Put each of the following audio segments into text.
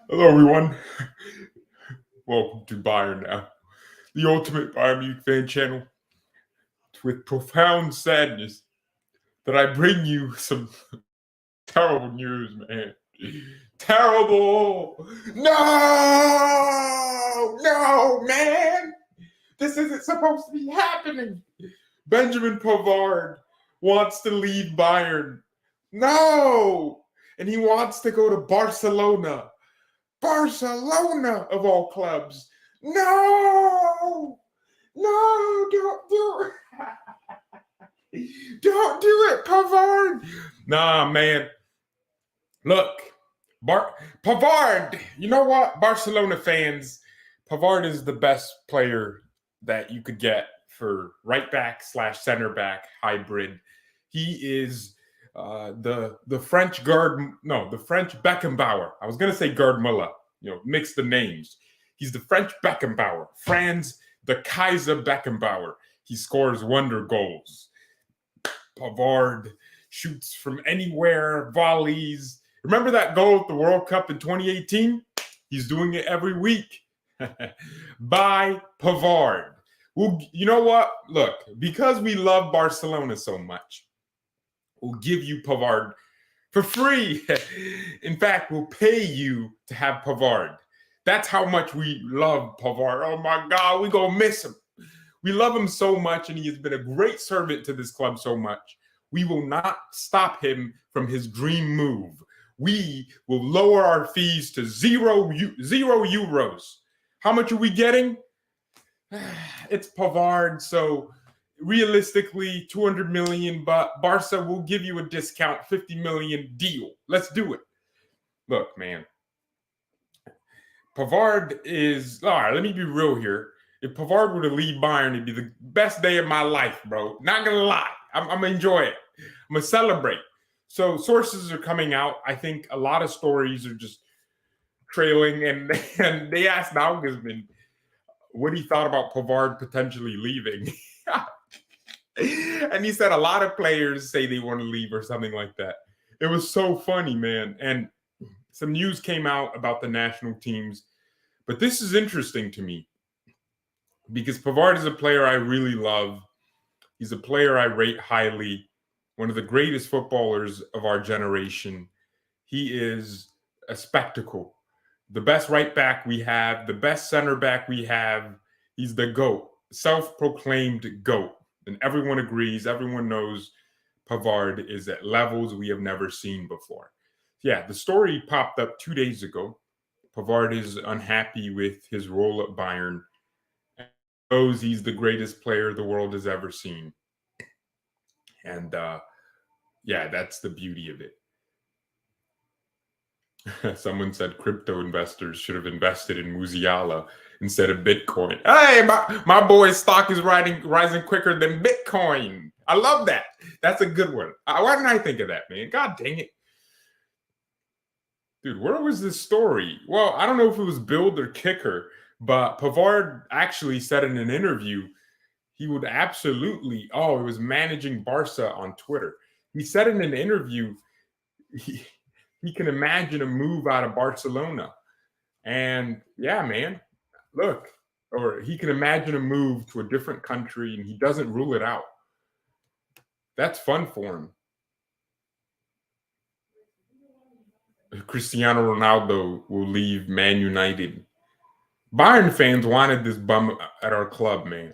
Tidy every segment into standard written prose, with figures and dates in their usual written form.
Hello, everyone. Welcome to Bayern Now, the ultimate Bayern Munich fan channel. It's with profound sadness that I bring you some terrible news, man. Terrible! No, man! This isn't supposed to be happening. Benjamin Pavard wants to leave Bayern. No! And he wants to go to Barcelona. Barcelona of all clubs. No! No, don't do it. Don't do it, Pavard. Nah, man. Look, Pavard, you know what? Barcelona fans, Pavard is the best player that you could get for right back / center back hybrid. He is the French the French Beckenbauer. I was gonna say Gerd Muller, mix the names. He's the French Beckenbauer, Franz the Kaiser Beckenbauer. He scores wonder goals. Pavard shoots from anywhere, volleys. Remember that goal at the World Cup in 2018? He's doing it every week. By Pavard. Well, you know what? Look, because we love Barcelona so much, we'll give you Pavard for free. In fact, we'll pay you to have Pavard. That's how much we love Pavard. Oh my God, we're going to miss him. We love him so much, and he has been a great servant to this club so much. We will not stop him from his dream move. We will lower our fees to zero euros. How much are we getting? It's Pavard, so realistically 200 million, but Barca will give you a discount, 50 million deal. Let's do it. Look, man, Pavard is, all right, let me be real here. If Pavard were to leave Bayern, it'd be the best day of my life, bro. Not gonna lie. I'm gonna enjoy it. I'm gonna celebrate. So sources are coming out. I think a lot of stories are just trailing, and they asked Nagelsmann what he thought about Pavard potentially leaving. And he said a lot of players say they want to leave or something like that. It was so funny, man. And some news came out about the national teams. But this is interesting to me because Pavard is a player I really love. He's a player I rate highly, one of the greatest footballers of our generation. He is a spectacle. The best right back we have, the best center back we have. He's the GOAT, self-proclaimed GOAT. And everyone agrees, everyone knows Pavard is at levels we have never seen before. Yeah, the story popped up 2 days ago. Pavard is unhappy with his role at Bayern and knows he's the greatest player the world has ever seen. And yeah, that's the beauty of it. Someone said crypto investors should have invested in Musiala instead of Bitcoin. Hey, my boy's stock is rising quicker than Bitcoin. I love that. That's a good one. Why didn't I think of that, man? God dang it. Dude, where was this story? Well, I don't know if it was Build or Kicker, but Pavard actually said in an interview he would absolutely, he was managing Barca on Twitter. He said in an interview he can imagine a move out of Barcelona. And yeah, man, look, or he can imagine a move to a different country and he doesn't rule it out. That's fun for him. Cristiano Ronaldo will leave Man United. Bayern fans wanted this bum at our club, man.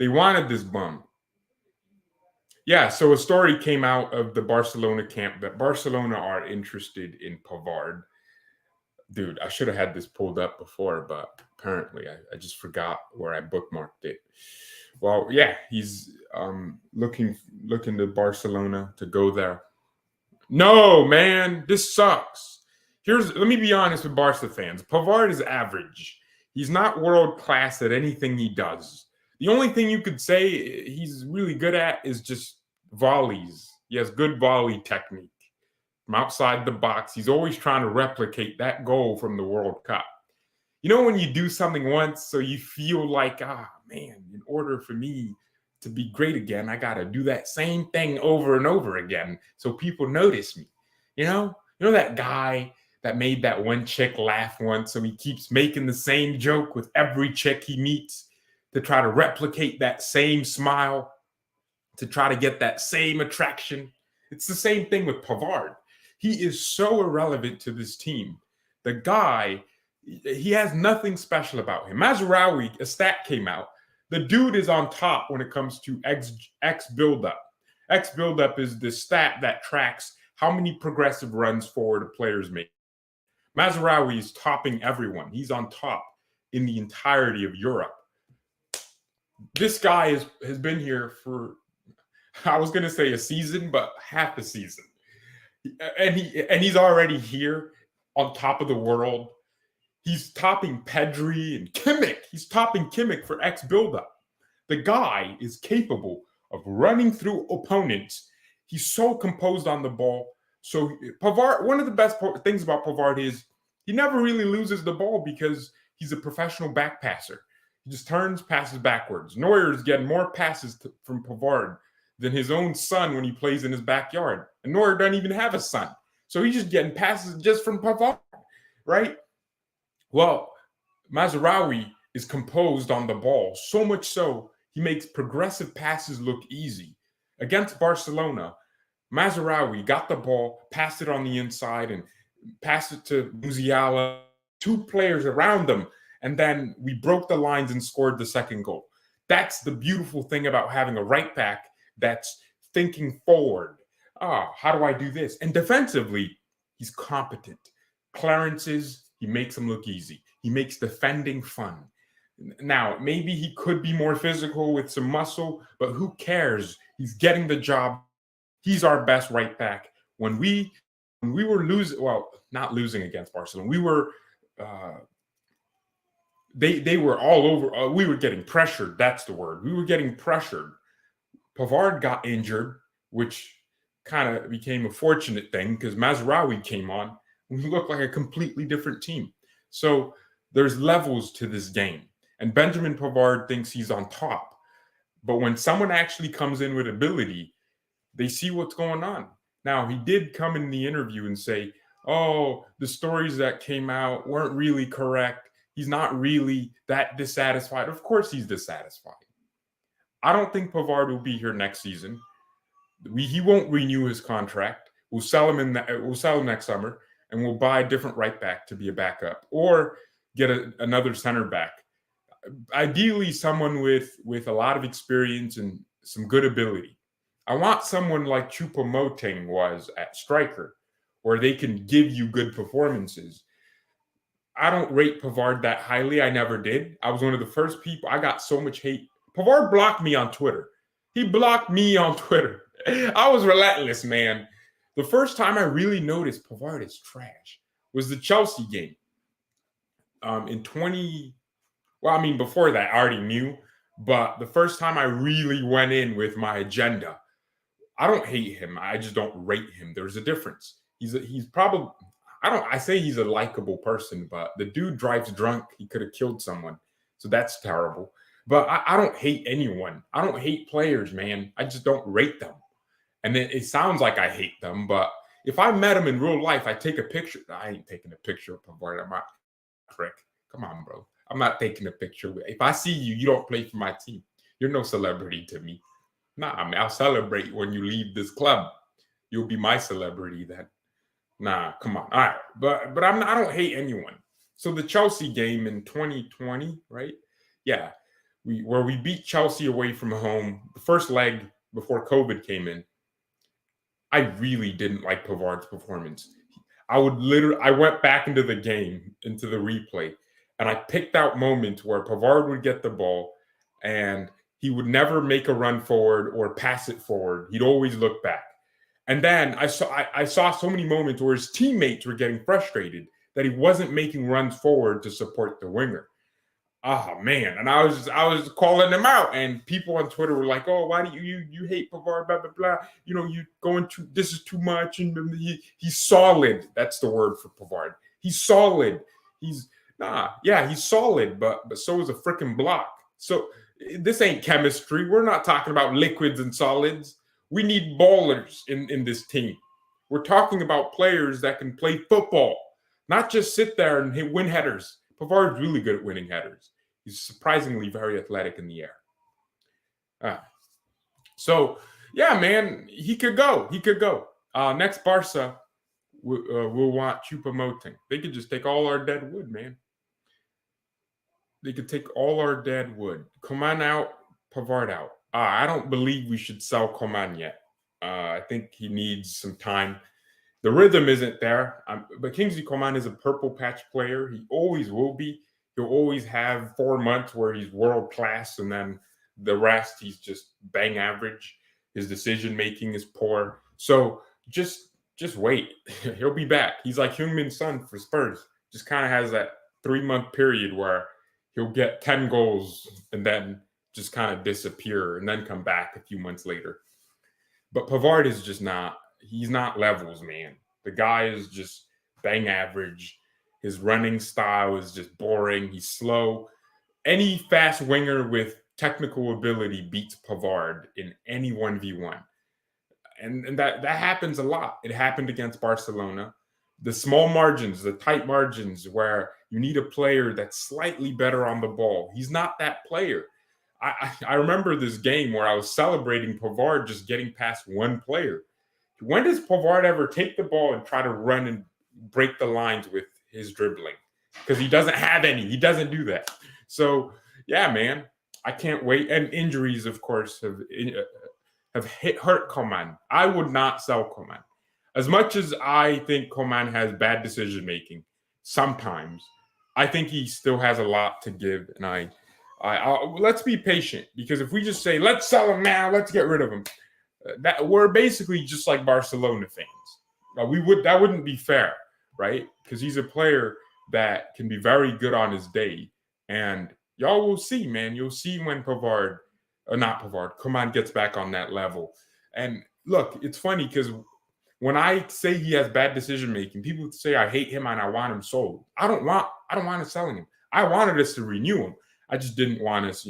They wanted this bum. Yeah, so a story came out of the Barcelona camp that Barcelona are interested in Pavard. Dude, I should have had this pulled up before, but apparently I just forgot where I bookmarked it. Well, yeah, he's looking to Barcelona to go there. No, man, this sucks. Let me be honest with Barca fans. Pavard is average. He's not world class at anything he does. The only thing you could say he's really good at is just volleys. He has good volley technique from outside the box. He's always trying to replicate that goal from the World Cup. You know when you do something once, so you feel like, man, in order for me to be great again, I got to do that same thing over and over again so people notice me. You know that guy that made that one chick laugh once, so he keeps making the same joke with every chick he meets to try to replicate that same smile, to try to get that same attraction. It's the same thing with Pavard. He is so irrelevant to this team. The guy, he has nothing special about him. Mazaroui, a stat came out. The dude is on top when it comes to X buildup. X buildup is the stat that tracks how many progressive runs forward a player's make. Mazaroui is topping everyone. He's on top in the entirety of Europe. This guy has been here for, I was going to say a season, but half a season. And he's already here on top of the world. He's topping Pedri and Kimmich. He's topping Kimmich for X buildup. The guy is capable of running through opponents. He's so composed on the ball. So Pavard, one of the best things about Pavard is he never really loses the ball because he's a professional back passer. He just turns, passes backwards. Neuer is getting more passes from Pavard than his own son when he plays in his backyard. And Neuer doesn't even have a son. So he's just getting passes just from Pavard, right? Well, Mazaroui is composed on the ball, so much so he makes progressive passes look easy. Against Barcelona, Mazaroui got the ball, passed it on the inside, and passed it to Musiala, two players around them, and then we broke the lines and scored the second goal. That's the beautiful thing about having a right back that's thinking forward. How do I do this? And defensively, he's competent. Clearances, he makes them look easy. He makes defending fun. Now, maybe he could be more physical with some muscle, but who cares? He's getting the job. He's our best right back. When we were losing, well, not losing against Barcelona, we were they were all over. We were getting pressured. That's the word. We were getting pressured. Pavard got injured, which kind of became a fortunate thing because Mazaroui came on. We looked like a completely different team. So there's levels to this game. And Benjamin Pavard thinks he's on top. But when someone actually comes in with ability, they see what's going on. Now, he did come in the interview and say, oh, the stories that came out weren't really correct. He's not really that dissatisfied. Of course he's dissatisfied. I don't think Pavard will be here next season. He won't renew his contract. We'll sell him next summer, and we'll buy a different right back to be a backup or get another center back. Ideally, someone with a lot of experience and some good ability. I want someone like Choupo-Moting was at striker, where they can give you good performances. I don't rate Pavard that highly. I never did. I was one of the first people. I got so much hate. Pavard blocked me on Twitter. He blocked me on Twitter. I was relentless, man. The first time I really noticed Pavard is trash was the Chelsea game. Before that, I already knew. But the first time I really went in with my agenda, I don't hate him. I just don't rate him. There's a difference. He's probably, I say he's a likable person, but the dude drives drunk. He could have killed someone. So that's terrible. But I don't hate anyone. I don't hate players, man. I just don't rate them. And it sounds like I hate them, but if I met him in real life, I take a picture. I ain't taking a picture of Pavard. I'm not prick. Come on, bro. I'm not taking a picture. If I see you, you don't play for my team. You're no celebrity to me. Nah, I mean, I'll celebrate when you leave this club. You'll be my celebrity then. Nah, come on. All right. But I don't hate anyone. So the Chelsea game in 2020, right? Yeah. We beat Chelsea away from home, the first leg before COVID came in. I really didn't like Pavard's performance. I went back into the game, into the replay, and I picked out moments where Pavard would get the ball and he would never make a run forward or pass it forward. He'd always look back. And then I saw so many moments where his teammates were getting frustrated that he wasn't making runs forward to support the winger. Oh man. And I was calling him out, and people on Twitter were like, oh, why do you hate Pavard, blah, blah, blah. You know, this is too much. And he's solid. That's the word for Pavard. He's solid. He's solid, but so is a freaking block. So this ain't chemistry. We're not talking about liquids and solids. We need ballers in this team. We're talking about players that can play football, not just sit there and win headers. Pavard's really good at winning headers. He's surprisingly very athletic in the air. So, yeah, man, he could go. He could go. Next Barca will want Choupo-Moting. They could just take all our dead wood, man. They could take all our dead wood. Coman out, Pavard out. I don't believe we should sell Coman yet. I think he needs some time. The rhythm isn't there. But Kingsley Coman is a purple patch player. He always will be. He'll always have 4 months where he's world class, and then the rest he's just bang average. His decision making is poor. So just wait. He'll be back. He's like Heung-min Son for Spurs. Just kind of has that 3-month period where he'll get 10 goals and then just kind of disappear and then come back a few months later. But Pavard is just not. He's not levels, man. The guy is just bang average. His running style is just boring. He's slow. Any fast winger with technical ability beats Pavard in any 1v1. And that happens a lot. It happened against Barcelona. The small margins, the tight margins where you need a player that's slightly better on the ball. He's not that player. I remember this game where I was celebrating Pavard just getting past one player. When does Pavard ever take the ball and try to run and break the lines with his dribbling? Because he doesn't have any. He doesn't do that. So, yeah, man, I can't wait. And injuries, of course, have hurt Coman. I would not sell Coman. As much as I think Coman has bad decision-making sometimes, I think he still has a lot to give. And I let's be patient, because if we just say, let's sell him now, let's get rid of him, that we're basically just like Barcelona fans. That wouldn't be fair, right? Because he's a player that can be very good on his day, and y'all will see, man. You'll see when Coman gets back on that level. And look, it's funny because when I say he has bad decision making, people say I hate him and I want him sold. I don't want us selling him. I wanted us to renew him. I just didn't want us,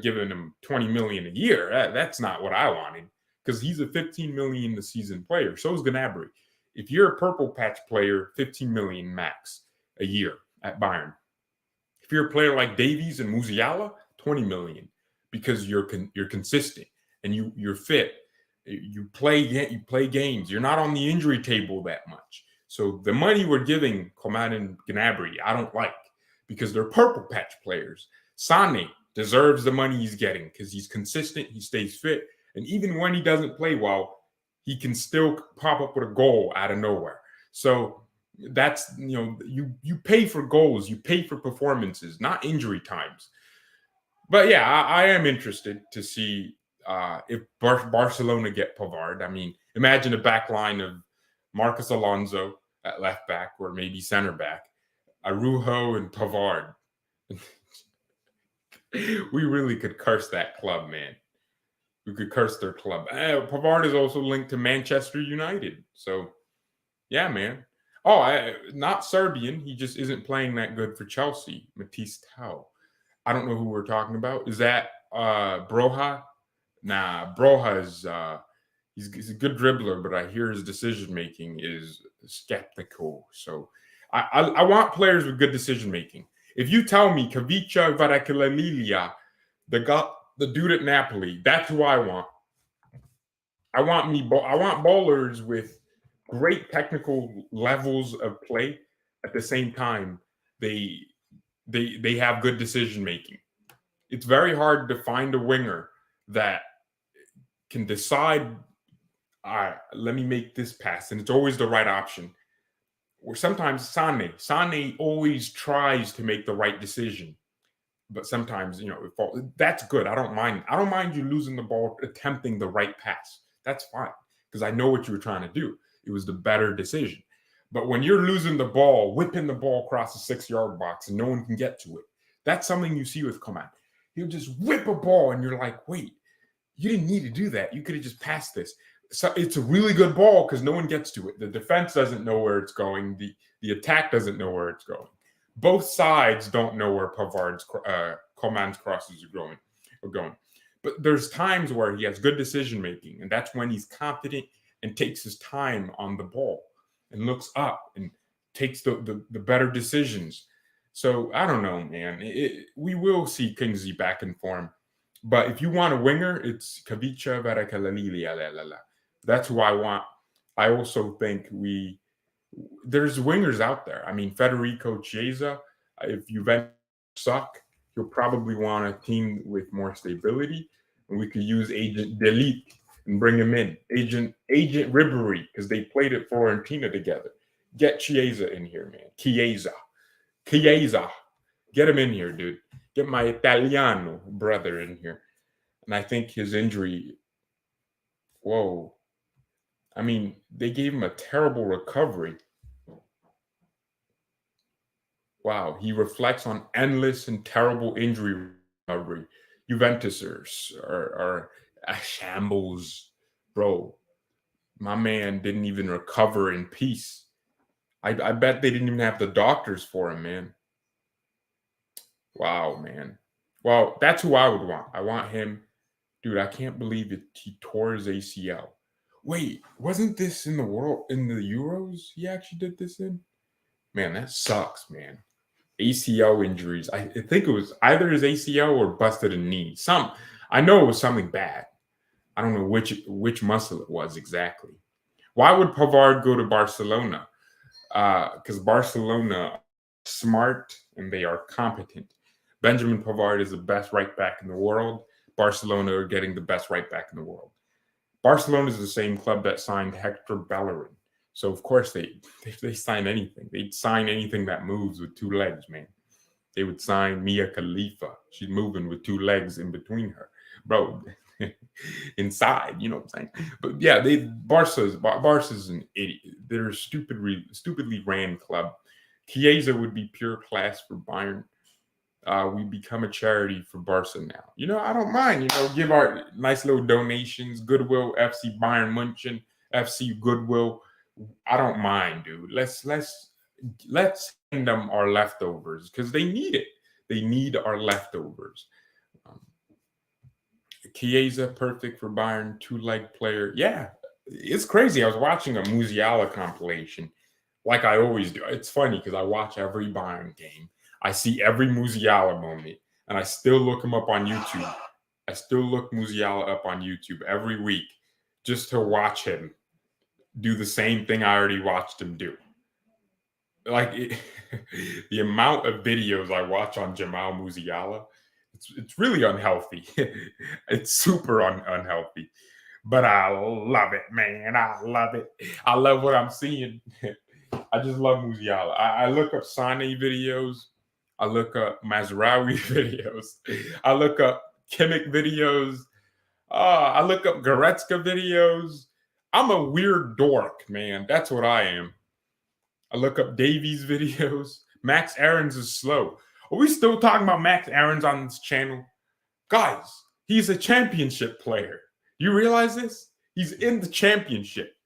giving him $20 million a year. That's not what I wanted, because he's a $15 million a season player. So is Gnabry. If you're a purple patch player, $15 million max a year at Bayern. If you're a player like Davies and Musiala, $20 million, because you're consistent and you're fit. You play games. You're not on the injury table that much. So the money we're giving Coman and Gnabry, I don't like, because they're purple patch players. Sané deserves the money he's getting because he's consistent, he stays fit, and even when he doesn't play well, he can still pop up with a goal out of nowhere. So that's, you pay for goals, you pay for performances, not injury times. But yeah, I am interested to see if Barcelona get Pavard. I mean, imagine a back line of Marcos Alonso at left back, or maybe center back, Araujo and Pavard. We really could curse that club, man. We could curse their club. Pavard is also linked to Manchester United. So, yeah, man. Oh, not Serbian. He just isn't playing that good for Chelsea. Matisse Tau. I don't know who we're talking about. Is that Broja? Nah, Broja is he's a good dribbler, but I hear his decision making is skeptical. So I want players with good decision making. If you tell me Kavica Varacalililia, the dude at Napoli, that's who I want. I want bowlers with great technical levels of play. At the same time, they have good decision making. It's very hard to find a winger that can decide, all right, let me make this pass, and it's always the right option. Or sometimes Sané always tries to make the right decision, but sometimes that's good. I don't mind you losing the ball, attempting the right pass. That's fine, because I know what you were trying to do. It was the better decision. But when you're losing the ball, whipping the ball across the 6-yard box, and no one can get to it, that's something you see with Coman. He'll just whip a ball, and you're like, wait, you didn't need to do that. You could have just passed this. So it's a really good ball because no one gets to it. The defense doesn't know where it's going. The attack doesn't know where it's going. Both sides don't know where Coman's crosses are going. But there's times where he has good decision making, and that's when he's confident. and takes his time on the ball and looks up and takes the better decisions. So I don't know, man. We will see Kingsley back in form. But if you want a winger, it's Kavicha Varakalalili. That's who I want. I also think there's wingers out there. I mean, Federico Chiesa, if Juventus suck, you'll probably want a team with more stability. And we could use Agent Delete and bring him in. Agent Ribery, because they played at Fiorentina together. Get Chiesa in here, man. Chiesa. Get him in here, dude. Get my Italiano brother in here. And I think his injury, whoa. I mean, they gave him a terrible recovery. Wow, he reflects on endless and terrible injury recovery. Juventus are a shambles, bro. My man didn't even recover in peace. I bet they didn't even have the doctors for him, man. Wow, man. Well, that's who I would want. I want him. Dude, I can't believe it. He tore his ACL. Wait, wasn't this in the Euros he actually did this in? Man, that sucks, man. ACL injuries. I think it was either his ACL or busted a knee. I know it was something bad. I don't know which muscle it was exactly. Why would Pavard go to Barcelona? Because Barcelona are smart and they are competent. Benjamin Pavard is the best right back in the world. Barcelona are getting the best right back in the world. Barcelona is the same club that signed Hector Bellerin. So, of course, if they sign anything, they'd sign anything that moves with two legs, man. They would sign Mia Khalifa. She's moving with two legs in between her. Bro, inside, you know what I'm saying? But yeah, Barca's an idiot. They're a stupidly ran club. Chiesa would be pure class for Bayern. We become a charity for Barca now. You know, I don't mind, give our nice little donations. Goodwill, FC Bayern München, FC Goodwill. I don't mind, dude. Let's send them our leftovers because they need it. They need our leftovers. Chiesa, perfect for Bayern, two-leg player. Yeah, it's crazy. I was watching a Musiala compilation like I always do. It's funny because I watch every Bayern game. I see every Musiala moment, and I still look him up on YouTube. I still look Musiala up on YouTube every week just to watch him do the same thing I already watched him do. The amount of videos I watch on Jamal Musiala, it's really unhealthy. It's super unhealthy. But I love it, man. I love it. I love what I'm seeing. I just love Musiala. I look up Sane videos. I look up Mazaroui videos. I look up Kimmich videos. I look up Goretzka videos. I'm a weird dork, man. That's what I am. I look up Davies videos. Max Aarons is slow. Are we still talking about Max Aarons on this channel? Guys, he's a championship player. You realize this? He's in the championship.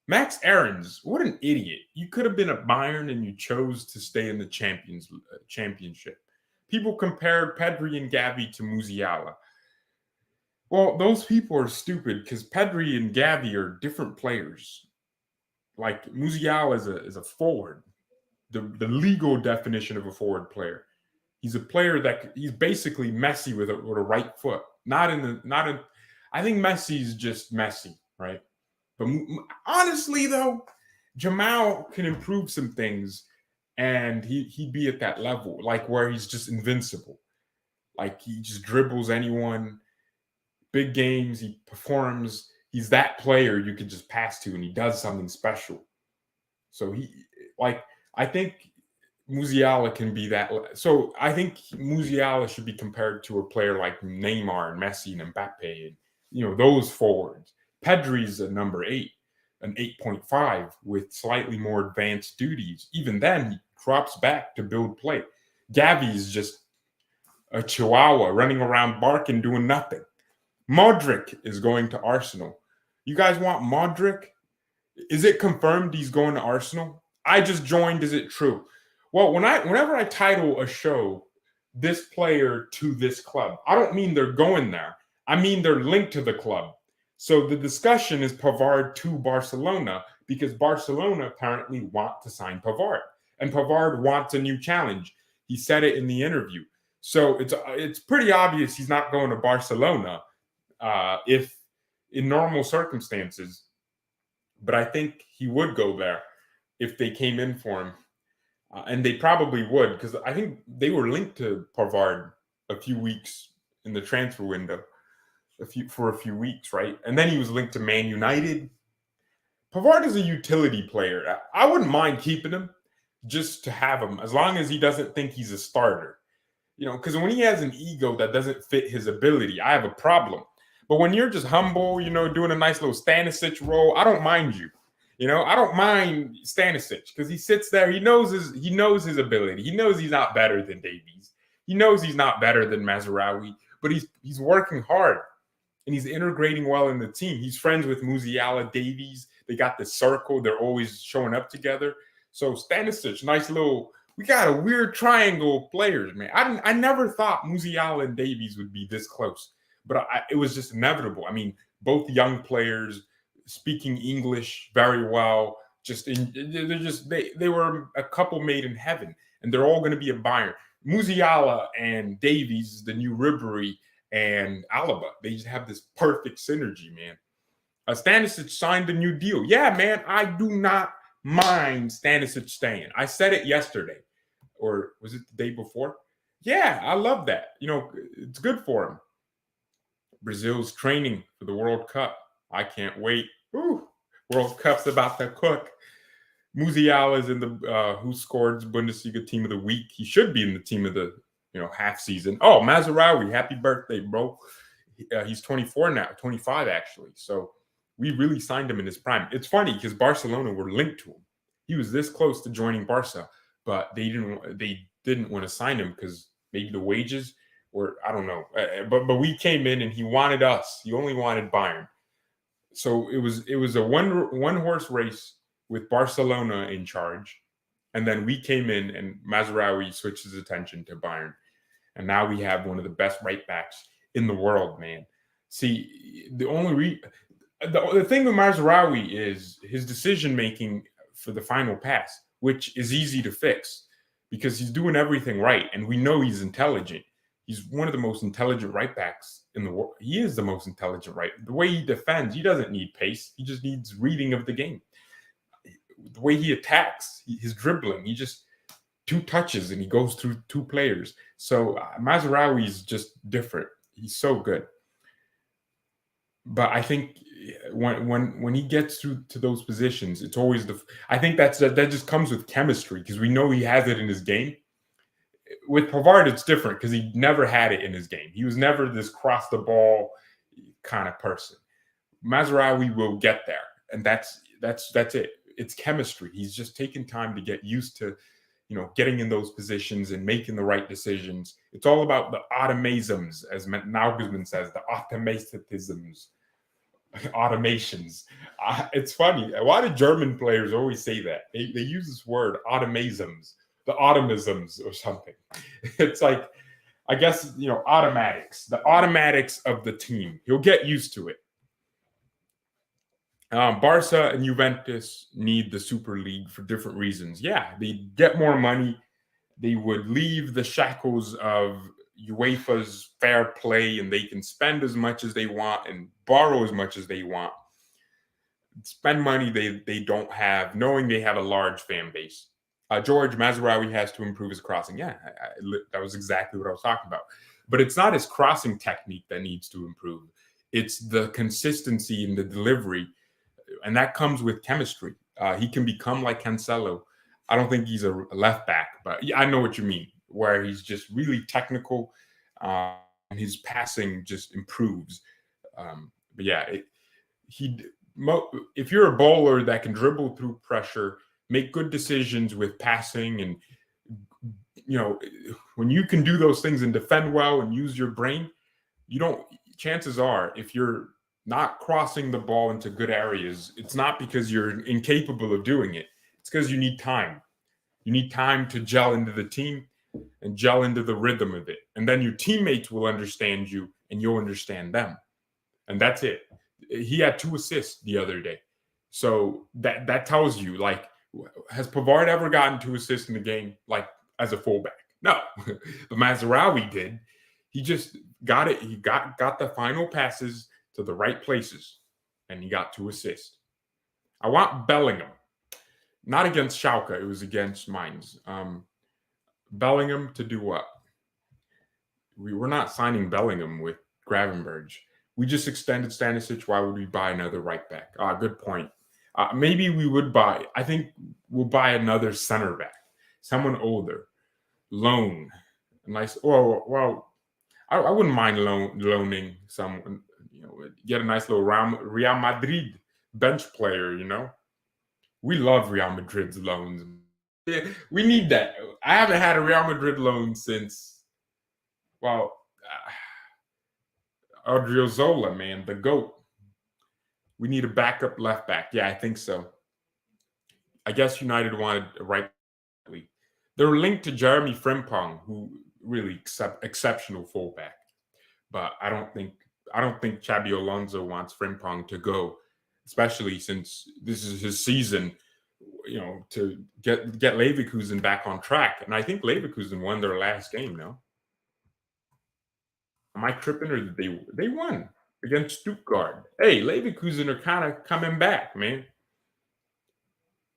Max Aarons, what an idiot. You could have been at Bayern and you chose to stay in the championship. People compared Pedri and Gavi to Musiala. Well, those people are stupid because Pedri and Gavi are different players. Like Musiala is a forward, the legal definition of a forward player. He's a player he's basically Messi with a right foot. I think Messi's just Messi, right? But honestly, though, Jamal can improve some things, and he'd be at that level, like where he's just invincible. Like he just dribbles anyone. Big games, he performs. He's that player you could just pass to, and he does something special. So I think Musiala can be that. So I think Musiala should be compared to a player like Neymar and Messi and Mbappe, and those forwards. Pedri's a number 8, an 8.5 with slightly more advanced duties. Even then, he drops back to build play. Gavi's just a chihuahua running around barking, doing nothing. Modric is going to Arsenal. You guys want Modric? Is it confirmed he's going to Arsenal? I just joined. Is it true? Well, whenever I title a show, this player to this club, I don't mean they're going there. I mean they're linked to the club. So the discussion is Pavard to Barcelona because Barcelona apparently want to sign Pavard, and Pavard wants a new challenge. He said it in the interview. So it's pretty obvious he's not going to Barcelona if in normal circumstances. But I think he would go there if they came in for him, and they probably would because I think they were linked to Pavard a few weeks in the transfer window, for a few weeks, right? And then he was linked to Man United. Pavard is a utility player. I wouldn't mind keeping him just to have him as long as he doesn't think he's a starter. Because when he has an ego that doesn't fit his ability, I have a problem. But when you're just humble, doing a nice little Stanisic role, I don't mind you. I don't mind Stanisic because he sits there. He knows his ability. He knows he's not better than Davies. He knows he's not better than Mazaroui, but he's working hard and he's integrating well in the team. He's friends with Musiala, Davies. They got this circle. They're always showing up together. So Stanisic, nice little. We got a weird triangle of players, man. I never thought Musiala and Davies would be this close, but it was just inevitable. I mean, both young players speaking English very well. They were a couple made in heaven, and they're all going to be a Bayern. Musiala and Davies, the new Ribery and Alaba, they just have this perfect synergy, man. Stanisic signed a new deal. Yeah, man, I do not mind Stanisic staying. I said it yesterday, or was it the day before? Yeah, I love that. It's good for him. Brazil's training for the World Cup. I can't wait. Ooh, World Cup's about to cook. Musiala is in the who scored Bundesliga team of the week. He should be in the team of the half season. Oh, Mazaroui, happy birthday, bro. He's 24 now, 25 actually. So we really signed him in his prime. It's funny because Barcelona were linked to him. He was this close to joining Barca, but they didn't want to sign him because maybe the wages, or I don't know. But we came in and he wanted us. He only wanted Bayern. So it was a one horse race with Barcelona in charge, and then we came in and Mazaroui switched his attention to Bayern, and now we have one of the best right backs in the world, man. See, the thing with Mazaroui is his decision making for the final pass, which is easy to fix because he's doing everything right, and we know he's intelligent. He's one of the most intelligent right backs in the world. He is the most intelligent right. The way he defends, he doesn't need pace. He just needs reading of the game. The way he attacks, his dribbling, he just 2 touches and he goes through 2 players. So Mazaroui is just different. He's so good. But I think when he gets through to those positions, it's always I think that just comes with chemistry because we know he has it in his game. With Pavard, it's different because he never had it in his game. He was never this cross the ball kind of person. Mazaroui will get there, and that's it. It's chemistry. He's just taking time to get used to, getting in those positions and making the right decisions. It's all about the automatisms, as Nagelsmann says, the automations. It's funny. Why do German players always say that? They use this word, automatisms. The automisms or something. It's like, I guess, automatics, the automatics of the team. He'll get used to it. Barca and Juventus need the Super League for different reasons. Yeah, they get more money. They would leave the shackles of UEFA's fair play and they can spend as much as they want and borrow as much as they want. Spend money they don't have, knowing they have a large fan base. George Mazaroui has to improve his crossing. Yeah, that was exactly what I was talking about. But it's not his crossing technique that needs to improve. It's the consistency in the delivery, and that comes with chemistry. He can become like Cancelo. I don't think he's a left back, but I know what you mean, where he's just really technical and his passing just improves. But yeah, if you're a bowler that can dribble through pressure, make good decisions with passing, and when you can do those things and defend well and use your brain, chances are, if you're not crossing the ball into good areas, it's not because you're incapable of doing it. It's because you need time. You need time to gel into the team and gel into the rhythm of it. And then your teammates will understand you and you'll understand them. And that's it. He had 2 assists the other day. So that tells you, like, has Pavard ever gotten 2 assists in the game, like, as a fullback? No. But Mazaroui did. He just got it. He got the final passes to the right places, and he got 2 assists. I want Bellingham. Not against Schalke. It was against Mainz. Bellingham to do what? We're not signing Bellingham with Gravenberch. We just extended Stanisic. Why would we buy another right back? Good point. Maybe we would buy. I think we'll buy another center back, someone older, loan. Nice. Well, I wouldn't mind loaning someone. Get a nice little Real Madrid bench player. We love Real Madrid's loans. Yeah, we need that. I haven't had a Real Madrid loan since, Odriozola, man, the GOAT. We need a backup left back. Yeah, I think so. I guess United wanted a right back. They're linked to Jeremy Frimpong, who really exceptional fullback. But I don't think Xabi Alonso wants Frimpong to go, especially since this is his season. To get Leverkusen back on track, and I think Leverkusen won their last game. No, am I tripping, or did they won against Stuttgart? Hey, Leverkusen are kind of coming back, man.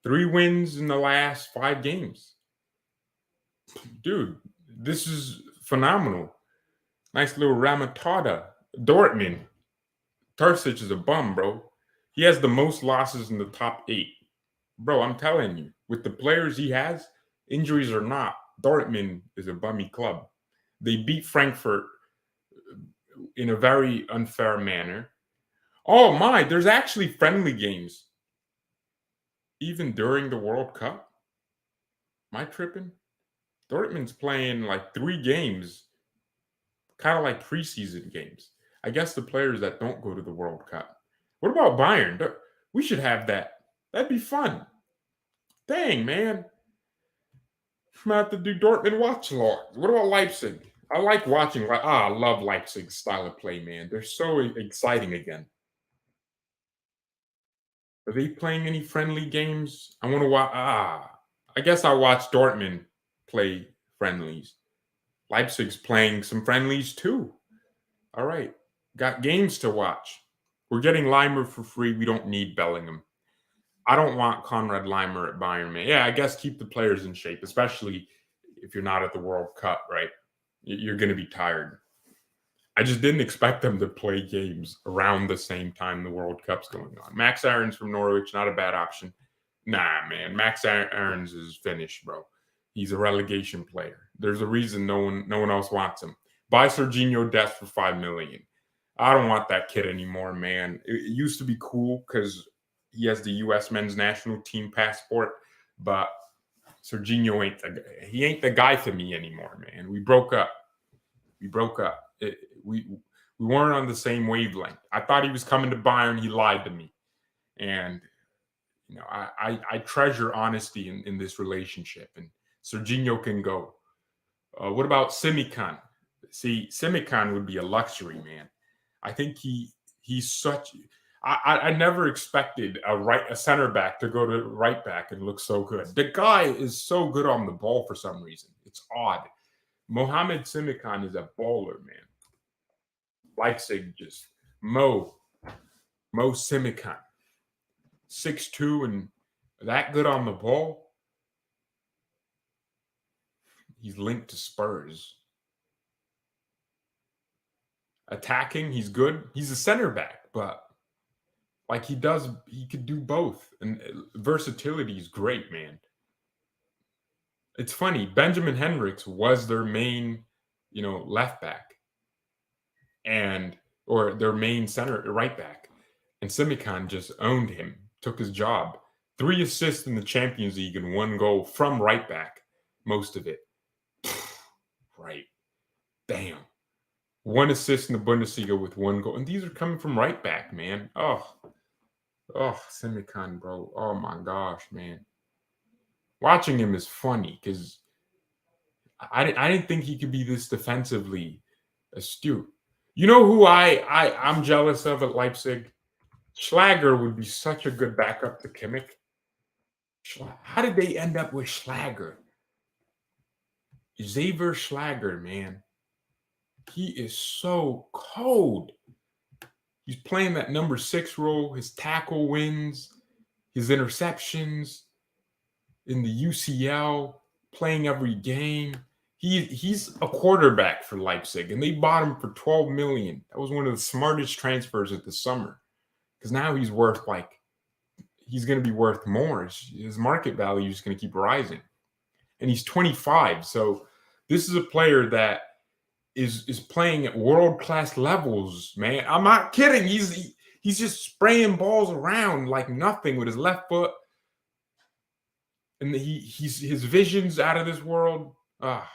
3 wins in the last 5 games. Dude, this is phenomenal. Nice little remontada. Dortmund. Terzic is a bum, bro. He has the most losses in the top 8. Bro, I'm telling you, with the players he has, injuries or not, Dortmund is a bummy club. They beat Frankfurt in a very unfair manner. Oh my, there's actually friendly games. Even during the World Cup? Am I tripping? Dortmund's playing like 3 games, kind of like preseason games. I guess the players that don't go to the World Cup. What about Bayern? We should have that. That'd be fun. Dang, man. I'm going to have to do Dortmund watch along. What about Leipzig? I like watching. I love Leipzig's style of play, man. They're so exciting again. Are they playing any friendly games? I want to watch. I guess I'll watch Dortmund play friendlies. Leipzig's playing some friendlies too. All right. Got games to watch. We're getting Leimer for free. We don't need Bellingham. I don't want Konrad Leimer at Bayern, man. Yeah, I guess keep the players in shape, especially if you're not at the World Cup, right? You're going to be tired. I just didn't expect them to play games around the same time the World Cup's going on. Max Aarons from Norwich, not a bad option. Nah, man. Max Aarons is finished, bro. He's a relegation player. There's a reason no one else wants him. Buy Serginho Dest for $5 million. I don't want that kid anymore, man. It used to be cool because he has the U.S. men's national team passport, but Serginho ain't the guy for me anymore, man. We broke up. We weren't on the same wavelength. I thought he was coming to Bayern. He lied to me, and I treasure honesty in this relationship. And Serginho can go. What about Simikan? See, Simikan would be a luxury, man. I think he's such. I never expected a center back to go to right back and look so good. The guy is so good on the ball for some reason. It's odd. Mohamed Simikan is a baller, man. Leipzig just Mo Simikan, 6'2" and that good on the ball. He's linked to Spurs. Attacking, he's good. He's a center back, but like he could do both. And versatility is great, man. It's funny. Benjamin Henrichs was their main, left back or their main center right back. And Simikan just owned him, took his job. 3 assists in the Champions League and 1 goal from right back, most of it. Right. Damn. 1 assist in the Bundesliga with 1 goal. And these are coming from right back, man. Oh, Simikan, bro. Oh, my gosh, man. Watching him is funny because I didn't think he could be this defensively astute. You know who I'm jealous of at Leipzig? Schlager would be such a good backup to Kimmich. How did they end up with Schlager? Xavier Schlager, man. He is so cold. He's playing that number 6 role, his tackle wins, his interceptions in the UCL, playing every game. He's a quarterback for Leipzig, and they bought him for 12 million. That was one of the smartest transfers of the summer, because now he's going to be worth more. His market value is going to keep rising, and he's 25. So this is a player that is playing at world-class levels, man. I'm not kidding. He's just spraying balls around like nothing with his left foot. And his vision's out of this world.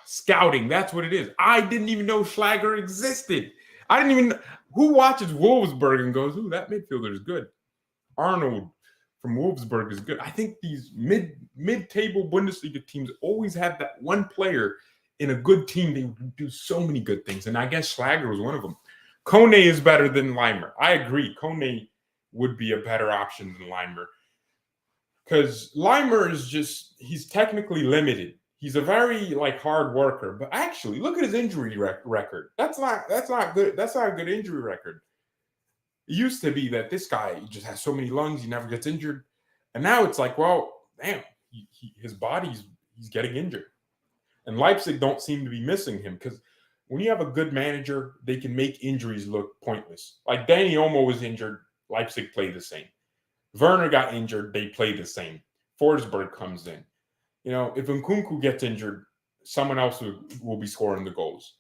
Scouting, that's what it is. I didn't even know Schlager existed. I didn't even who watches Wolfsburg and goes, "Ooh, that midfielder is good." Arnold from Wolfsburg is good. I think these mid-table Bundesliga teams always have that one player in a good team. They do so many good things, and I guess Schlager was one of them. Kone is better than Leimer. I agree. Kone would be a better option than Leimer. Because Leimer he's technically limited. He's a very hard worker, but actually, look at his injury record. That's not good. That's not a good injury record. It used to be that this guy just has so many lungs, he never gets injured, and now it's like, well, damn, his body's he's getting injured, and Leipzig don't seem to be missing him because when you have a good manager, they can make injuries look pointless. Like Danny Olmo was injured, Leipzig played the same. Werner got injured, they play the same. Forsberg comes in. If Nkunku gets injured, someone else will be scoring the goals.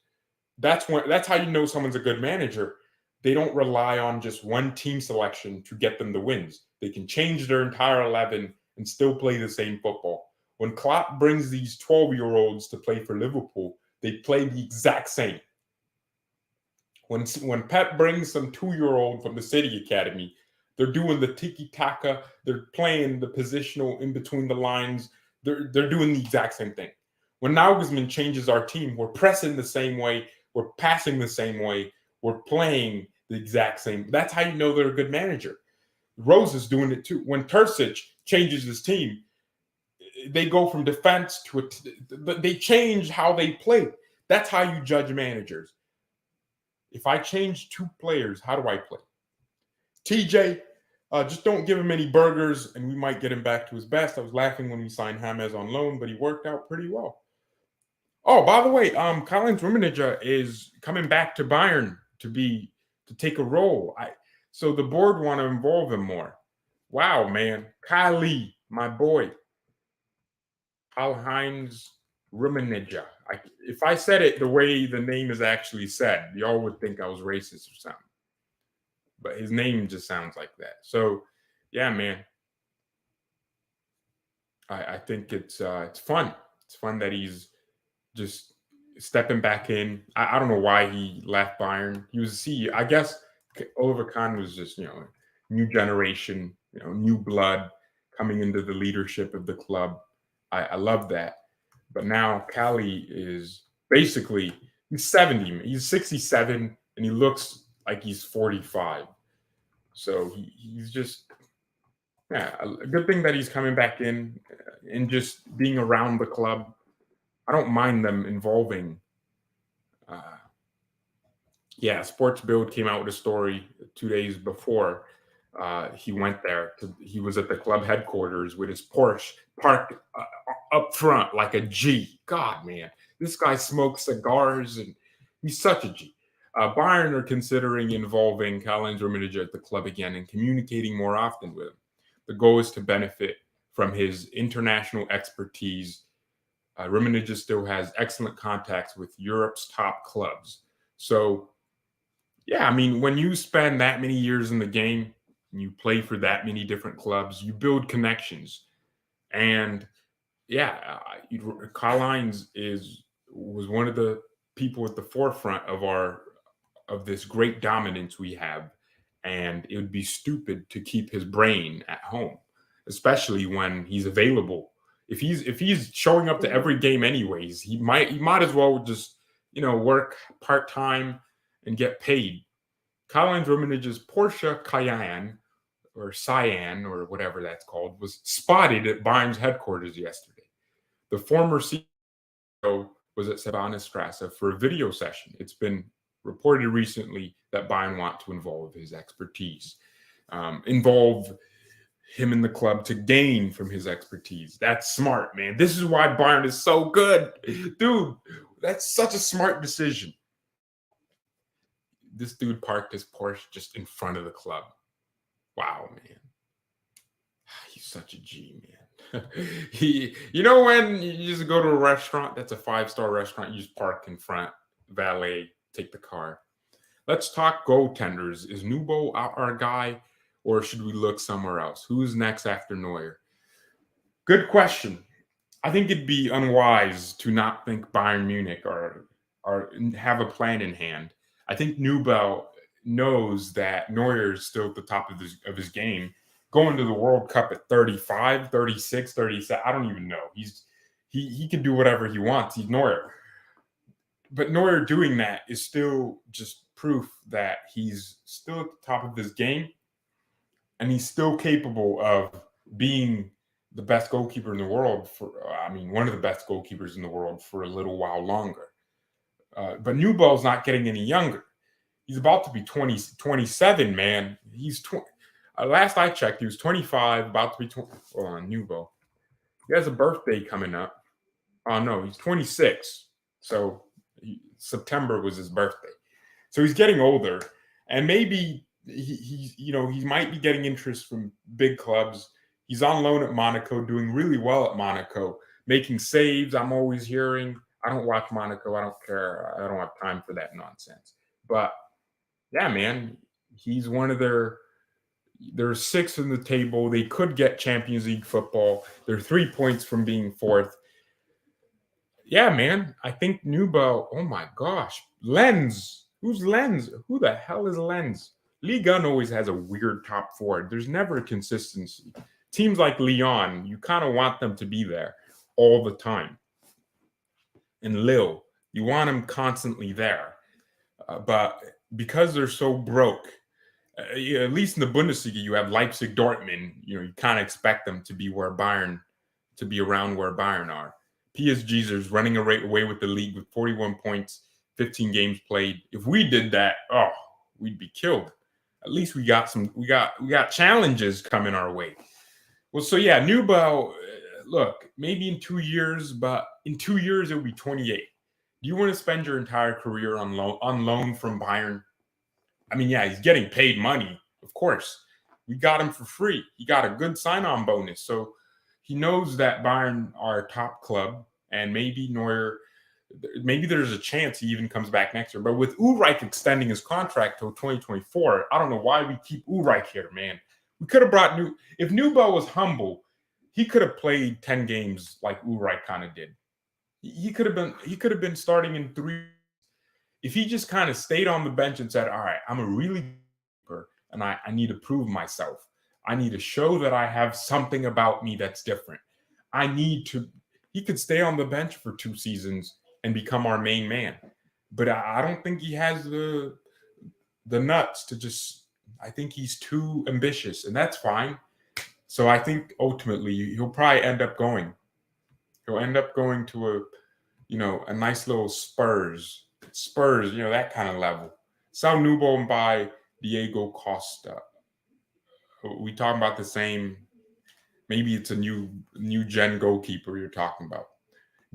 That's how you know someone's a good manager. They don't rely on just one team selection to get them the wins. They can change their entire 11 and still play the same football. When Klopp brings these 12-year-olds to play for Liverpool, they play the exact same. When Pep brings some 2-year-old from the City Academy, they're doing the tiki-taka. They're playing the positional in between the lines. They're doing the exact same thing. When Nagelsmann changes our team, we're pressing the same way. We're passing the same way. We're playing the exact same. That's how you know they're a good manager. Rose is doing it too. When Terzic changes his team, they go from defense to they change how they play. That's how you judge managers. If I change 2 players, how do I play? TJ, just don't give him any burgers, and we might get him back to his best. I was laughing when we signed James on loan, but he worked out pretty well. Oh, by the way, Karl-Heinz Rummenigge is coming back to Bayern to take a role. So the board want to involve him more. Wow, man. Kylie, my boy. Karl-Heinz Rummenigge. If I said it the way the name is actually said, y'all would think I was racist or something. But his name just sounds like that. So, yeah, man. I think it's fun. It's fun that he's just stepping back in. I don't know why he left Bayern. He was a CEO. I guess Oliver Kahn was just, new generation, new blood coming into the leadership of the club. I love that. But now Cali is basically, he's 70. He's 67, and he looks like he's 45. So he's just, a good thing that he's coming back in and just being around the club. I don't mind them involving. Sports Build came out with a story 2 days before he went there. He was at the club headquarters with his Porsche parked up front like a G. God, man, this guy smokes cigars and he's such a G. Bayern are considering involving Karl-Heinz Rummenigge at the club again and communicating more often with him. The goal is to benefit from his international expertise. Rummenigge still has excellent contacts with Europe's top clubs. So, when you spend that many years in the game and you play for that many different clubs, you build connections. And Karl-Heinz was one of the people at the forefront of this great dominance we have, and it would be stupid to keep his brain at home, especially when he's available. If he's showing up to every game anyways, he might as well just work part-time and get paid. Karl-Heinz Rummenigge's Porsche Cayenne or Cyan, or whatever that's called, was spotted at Bayern's headquarters yesterday. The former CEO was at Sebastian for a video session. It's been reported recently that Bayern want to involve his expertise, involve him in the club to gain from his expertise. That's smart, man. This is why Bayern is so good. Dude, that's such a smart decision. This dude parked his Porsche just in front of the club. Wow, man. He's such a G, man. When you just go to a restaurant that's a 5-star restaurant, you just park in front, valet, take the car. Let's talk goaltenders. Is Nubo our guy, or should we look somewhere else? Who's next after Neuer? Good question. I think it'd be unwise to not think Bayern Munich or have a plan in hand. I think Nubo knows that Neuer is still at the top of his game. Going to the World Cup at 35, 36, 37, I don't even know. He can do whatever he wants. He's Neuer. But Neuer doing that is still just proof that he's still at the top of his game, and he's still capable of being the best goalkeeper in the world one of the best goalkeepers in the world for a little while longer. But Nubo's not getting any younger. He's about to be 27, man. He's 20. Last I checked, he was 25, about to be 20. Hold on, Nubo. He has a birthday coming up. Oh, no, he's 26. So September was his birthday. So he's getting older. And maybe he might be getting interest from big clubs. He's on loan at Monaco, doing really well at Monaco, making saves. I'm always hearing. I don't watch Monaco. I don't care. I don't have time for that nonsense. But yeah, man, he's one of there's 6 in the table. They could get Champions League football. They're 3 points from being 4th. Yeah, man, I think Nubo. Oh my gosh, Lens. Who's Lens? Who the hell is Lens? Ligue 1 always has a weird top 4. There's never a consistency. Teams like Lyon, you kind of want them to be there all the time. And Lille, you want them constantly there. But because they're so broke, at least in the Bundesliga, you have Leipzig, Dortmund. You kind of expect them to be around where Bayern are. PSG is running away with the league with 41 points, 15 games played. If we did that, we'd be killed. At least we got challenges coming our way. Well, so yeah, Nubo, look, maybe in 2 years, but in 2 years it'll be 28. Do you want to spend your entire career on loan from Bayern? I mean, yeah, he's getting paid money, of course. We got him for free. He got a good sign-on bonus. So he knows that Bayern are a top club, and maybe there's a chance he even comes back next year. But with Ulreich extending his contract till 2024, I don't know why we keep Ulreich here, man. We could have brought if Nubo was humble, he could have played 10 games like Ulreich kind of did. He could have been starting in 3. If he just kind of stayed on the bench and said, all right, I'm a really good keeper and I need to prove myself. I need to show that I have something about me that's different. He could stay on the bench for 2 seasons and become our main man. But I don't think he has the nuts to I think he's too ambitious, and that's fine. So I think ultimately he'll probably end up going. He'll end up going to a nice little Spurs, that kind of level. Sal Nubo and buy Diego Costa. We talking about the same. Maybe it's a new gen goalkeeper you're talking about.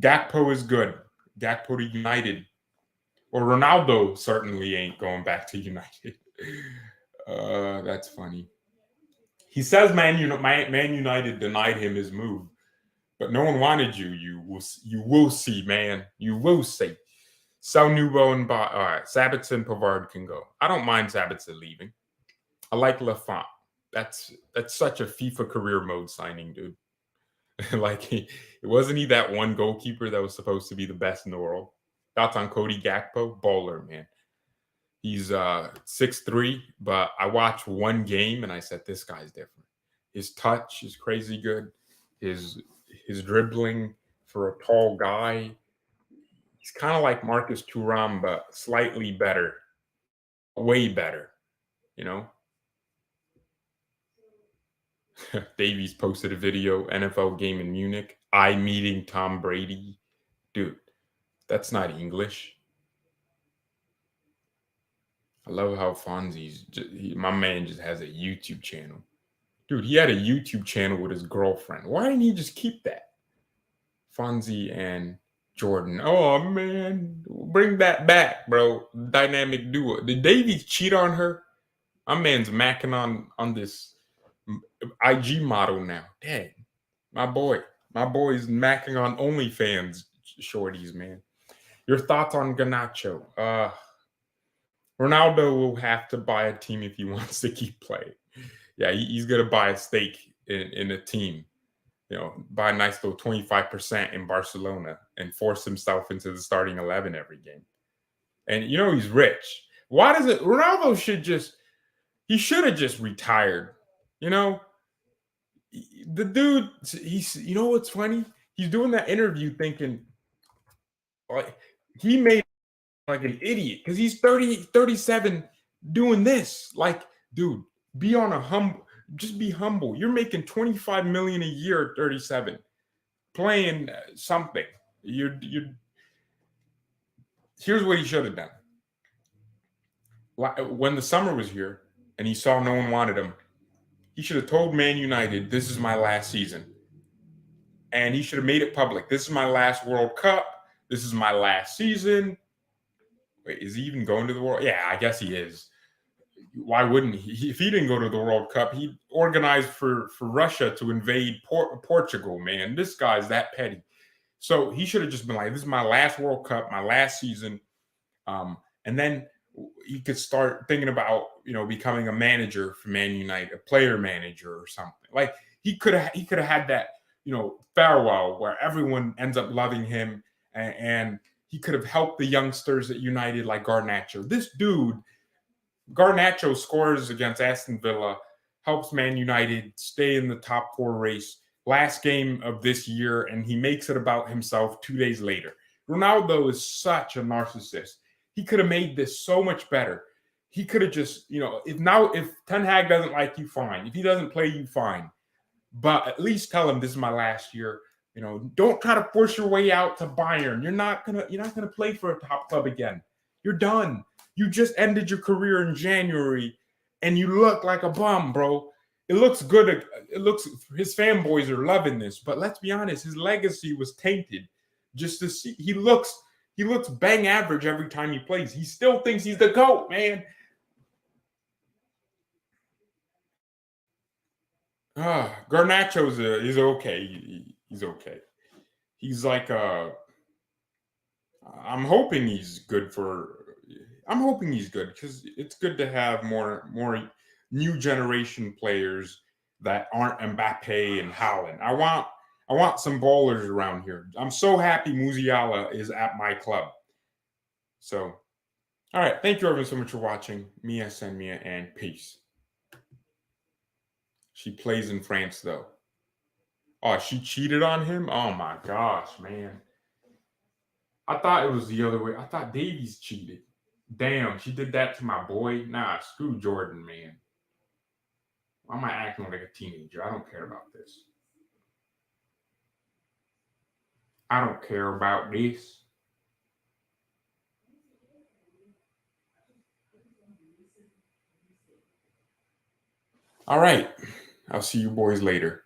Gakpo is good. Gakpo to United. Or Ronaldo certainly ain't going back to United. That's funny. He says Man United denied him his move, but no one wanted you. You will see, man. You will see. Sal Nubo and all right, Sabitzer and Pavard can go. I don't mind Sabitzer leaving. I like Lafont. That's such a FIFA career mode signing, dude. It wasn't he that one goalkeeper that was supposed to be the best in the world? Thoughts on Cody Gakpo? Baller, man. He's 6'3", but I watched one game and I said, this guy's different. His touch is crazy good. His dribbling for a tall guy. He's kind of like Marcus Thuram, but slightly better. Way better, Davies posted a video, NFL game in Munich. I meeting Tom Brady. Dude, that's not English. I love how my man just has a YouTube channel. Dude, he had a YouTube channel with his girlfriend. Why didn't he just keep that? Fonzie and Jordan. Oh, man. Bring that back, bro. Dynamic duo. Did Davies cheat on her? My man's macking on this IG model now. Dang. My boy. My boy's macking on OnlyFans shorties, man. Your thoughts on Garnacho? Ronaldo will have to buy a team if he wants to keep playing. Yeah, he's going to buy a stake in a team. Buy a nice little 25% in Barcelona and force himself into the starting 11 every game. And he's rich. Why does it? Ronaldo should have just retired. The dude, what's funny? He's doing that interview thinking like he made like an idiot because he's 30, 37 doing this. Like, dude, just be humble. You're making 25 million a year at 37, playing something. Here's what he should have done. When the summer was here and he saw no one wanted him, he should have told Man United, this is my last season. And he should have made it public. This is my last World Cup. This is my last season. Wait, is he even going to the World? Yeah, I guess he is. Why wouldn't he? If he didn't go to the World Cup, he organized for Russia to invade Portugal, man. This guy's that petty. So he should have just been like, this is my last World Cup, my last season. And then he could start thinking about, becoming a manager for Man United, a player manager or something. Like he could have had that, farewell where everyone ends up loving him, and he could have helped the youngsters at United like Garnacho. This dude, Garnacho, scores against Aston Villa, helps Man United stay in the top 4 race. Last game of this year, and he makes it about himself 2 days later. Ronaldo is such a narcissist. He could have made this so much better. He could have just, if Ten Hag doesn't like you, fine. If he doesn't play you, fine. But at least tell him this is my last year. Don't try to force your way out to Bayern. You're not gonna play for a top club again. You're done. You just ended your career in January, and you look like a bum, bro. It looks good. His fanboys are loving this, but let's be honest, his legacy was tainted. Just to see, he looks bang average every time he plays. He still thinks he's the GOAT, man. Garnacho's he's okay. He's okay. He's like I'm hoping he's good because it's good to have more new generation players that aren't Mbappe and Haaland. I want some ballers around here. I'm so happy Musiala is at my club. So, all right. Thank you everyone so much for watching. Mia, send Mia, and peace. She plays in France though. Oh, she cheated on him? Oh my gosh, man. I thought it was the other way. I thought Davies cheated. Damn, she did that to my boy. Nah, screw Jordan, man. Why am I acting like a teenager? I don't care about this. I don't care about this. All right. I'll see you boys later.